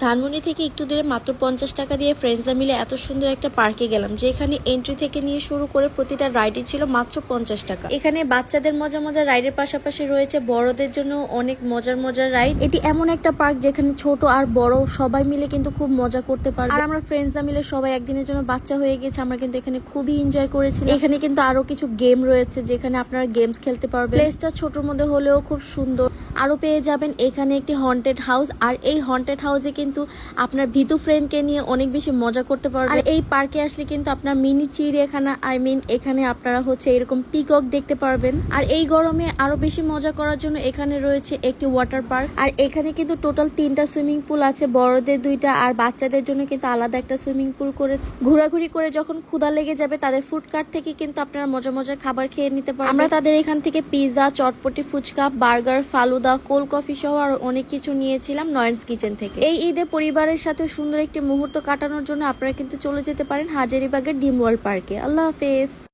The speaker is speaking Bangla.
ধানমন্ডি থেকে একটু দূরে মাত্র 50 টাকা দিয়ে ফ্রেন্ডসরা মিলে এত সুন্দর একটা পার্কে গেলাম, যেখানে এন্ট্রি থেকে নিয়ে শুরু করে প্রতিটা রাইডই ছিল মাত্র 50 টাকা। এখানে বাচ্চাদের মজা মজা রাইডের পাশাপাশি রয়েছে বড়দের জন্য অনেক মজার মজার রাইড। এটি এমন একটা পার্ক যেখানে ছোট আর বড় সবাই মিলে কিন্তু খুব মজা করতে পারবে। আর আমরা ফ্রেন্ডসরা মিলে সবাই একদিনের জন্য বাচ্চা হয়ে গেছে, আমরা কিন্তু এখানে খুবই এনজয় করেছি। এখানে কিন্তু আরো কিছু গেম রয়েছে যেখানে আপনারা গেমস খেলতে পারবেন। প্লেসটা ছোটর মধ্যে হলেও খুব সুন্দর। আরো পেয়ে যাবেন এখানে একটি হন্টেড হাউস, আর এই হন্টেড হাউসে কিন্তু আপনার ভীতু ফ্রেন্ডকে নিয়ে অনেক বেশি মজা করতে পারবেন। আর এই পার্কে আসলে কিন্তু আপনার মিনি চিড়িয়াখানা এখানে আপনারা এরকম পিকক দেখতে পারবেন। আর এই গরমে আরো বেশি মজা করার জন্য এখানে রয়েছে একটি ওয়াটার পার্ক। আর এখানে কিন্তু টোটাল 3টা সুইমিং পুল আছে, বড়দের 2টা আর বাচ্চাদের জন্য কিন্তু আলাদা একটা সুইমিং পুল করেছে। ঘোরাঘুরি করে যখন ক্ষুধা লেগে যাবে তাদের ফুড কার্ট থেকে কিন্তু আপনারা মজা মজার খাবার খেয়ে নিতে পারবেন। আমরা তাদের এখান থেকে পিৎজা, চটপটি, ফুচকা, বার্গার, ফালুদা, কোল্ড কফি সহ আর অনেক কিছু নিয়েছিলাম নয়নস কিচেন থেকে। এই ঈদে পরিবারের সাথে সুন্দর একটি মুহূর্ত কাটানোর জন্য আপনারা কিন্তু চলে যেতে পারেন হাজারীবাগের ড্রিম ওয়ার্ল্ড পার্কে। আল্লাহ হাফেজ।